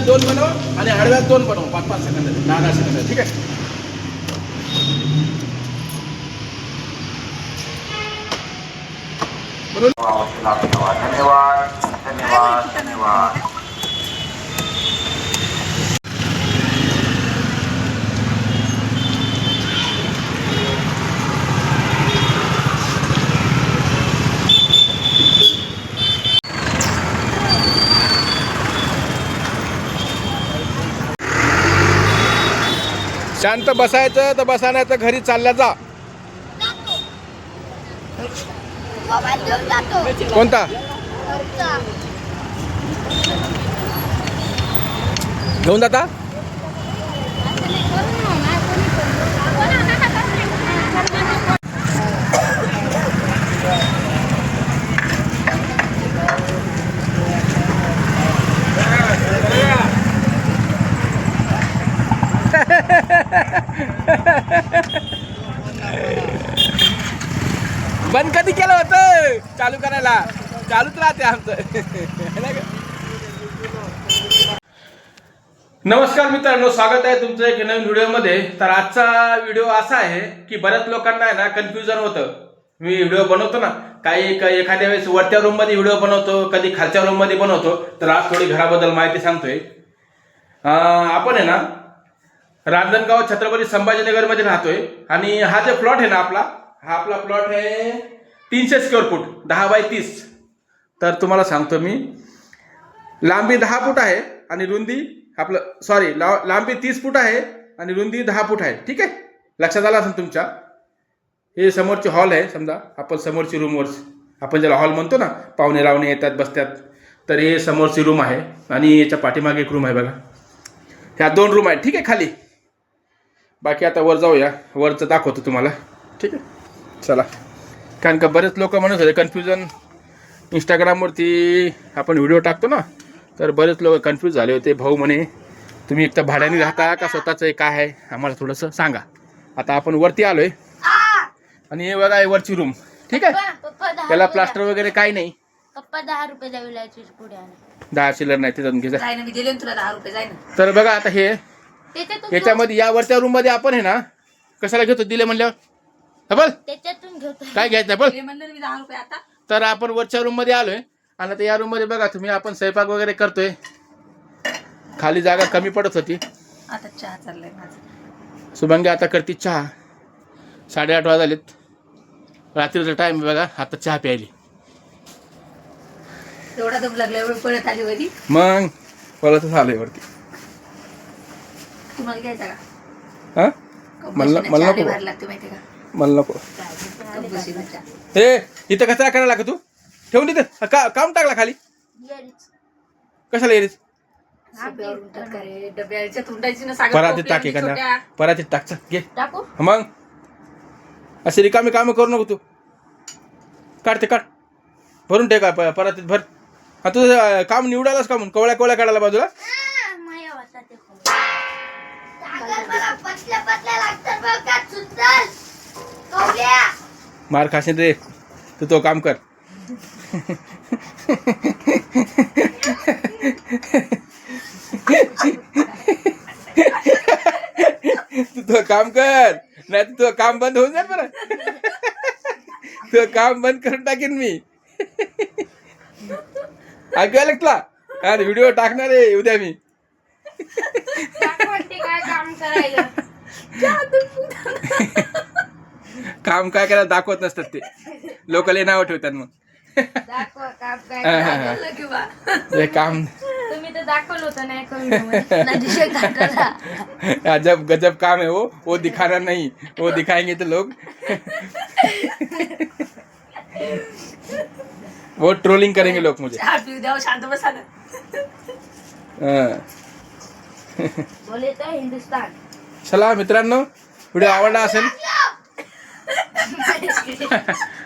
2 बनव आणि आडव्यात 2 बनव, 5-5 सेकंद, 10-10 सेकंद. ठीक आहे. धन्यवाद धन्यवाद धन्यवाद. शांत बसायचं तर बसा, नाही तर घरी चालल्या जा. कोणता घेऊन जाता? बंद कधी केलं होतं? चालू करायला चालूच राहते आमचं. नमस्कार मित्रांनो, स्वागत आहे तुमचं एक नवीन व्हिडिओमध्ये. तर आजचा व्हिडिओ असा आहे की बऱ्याच लोकांना आहे ना कन्फ्युजन होतं. मी व्हिडिओ बनवतो ना, काही एखाद्या वेळेस वरच्या रूममध्ये व्हिडिओ बनवतो, कधी खालच्या रूममध्ये बनवतो. तर आज थोडी घराबद्दल माहिती सांगतोय. आपण आहे ना रांजणगाव छत्रपती संभाजीनगरमध्ये राहतोय आणि हा जो प्लॉट आहे ना हा आपला प्लॉट आहे 300 स्क्वेअर फूट, 10 बाय 30. तर तुम्हाला सांगतो मी, लांबी 10 फूट आहे आणि रुंदी लांबी 30 फूट आहे आणि रुंदी 10 फूट आहे. ठीक आहे, लक्षात आलं असेल तुमच्या. हे समोरची हॉल आहे, समजा आपण समोरची रूमवर, आपण ज्याला हॉल म्हणतो ना, पाहुणे रावणे येतात बसतात, तर हे समोरची रूम आहे आणि याच्या पाठीमागे एक रूम आहे बघा. ह्या 2 रूम आहेत. ठीक आहे, खाली. बाकी आता वर जाऊया, वरचं दाखवतो तुम्हाला. ठीक आहे, चला. कारण का बरेच लोक म्हणत होते, कन्फ्युजन, इंस्टाग्रामवरती आपण व्हिडिओ टाकतो ना, तर बरेच लोक कन्फ्यूज झाले होते. भाऊ म्हणे तुम्ही एक तर भाड्याने राहता का स्वतःचं काय आहे, आम्हाला थोडंसं सांगा. आता आपण वरती आलोय आणि हे बघा वरची रूम. ठीक आहे, त्याला प्लास्टर वगैरे काही नाही. पप्पा 10 रुपये द्यावी लागतील पुढे. 10 चिल्लर नाही, ते जाऊन घे. मी दिले तुला 10 रुपये जाय ना. तर बघा आता हे याच्यामध्ये, या वरच्या रूम मध्ये आपण आहे ना, कशाला घेतो दिले म्हणल्यावर, बोल त्याच्यातून घेतो. काय घ्यायचं बोल. म्हणलं मी 10 रुपये आता. तर आपण वरच्या रूम मध्ये आलोय आणि आता या रूम मध्ये बघा तुम्ही, आपण स्वयंपाक वगैरे करतोय. खाली जागा कमी पडत होती. आता चहा चाललाय माझा. शुभांगी आता करते चहा. 8:30 वाजलेत, रात्रीचा टाइम बघा. आता चहा प्यायली. एवढा दम लागला, एवढं पळत आली वरी. मग पळतच आलोय वरती. तुम्हाला घ्यायचा का? हा, मला नको, लागते माहिती का? मला नको. हे इथं कचरा करायला का तू? ठेवून तिथं काम टाकला खाली. कशाला येरीच? परातीत टाक, एखाद्या परातीत टाक. घे टाकू मग. असे रिकामी कामं करू नको तू. काढते काढ, भरून टेका परातीत भर. हा तुझं काम निवडायलाच का म्हणून कवळ्या काढायला बाजूला. मार खाशील रे तू, तो काम कर. तू तो काम कर, नाही तर तुझं काम बंद होऊन जाईल बरं. तुझं काम बंद करून टाकेन मी. ऐकू आलं तुला? अरे व्हिडिओ टाकणार आहे उद्या मी. काम काय करायला दाखवत नसतात ते लोक, लय नाव ठेवतात. मग हे काम तुम्ही तर दाखवलं होतं नाही. अजब गजब काम है वो दिखाना नहीं, वो दिखाएंगे तो लोग वो ट्रोलिंग करेंगे लोग मुझे. शांत बसा ना. बोले तर हिंदुस्तान. चला मित्रांनो, व्हिडिओ आवडला असेल.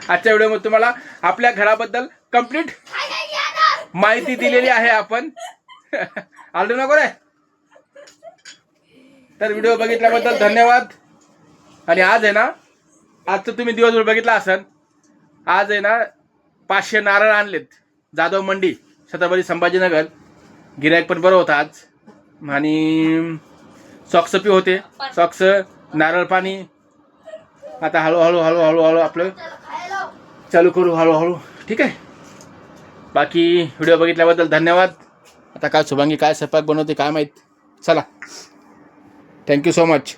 आजच्या व्हिडिओमध्ये तुम्हाला आपल्या घराबद्दल कंप्लीट माहिती दिलेली आहे आपण. आलो नको रे. तर व्हिडिओ बघितल्याबद्दल धन्यवाद. आणि आज आहे ना, आजचं तुम्ही दिवसभर बघितला असेल. आज आहे ना 500 नारळ आणलेत, जाधव मंडी, छत्रपती संभाजीनगर. गिराईक पण बरं होतं आज. आणि सॉक्स पी होते. सॉक्स, नारळ पाणी. आता हळूहळू आपलं चालू करू हळूहळू. ठीक आहे. बाकी व्हिडिओ बघितल्याबद्दल धन्यवाद. आता काय शुभांगी काय स्वयंपाक बनवते काय माहीत. चला, थँक्यू सो मच.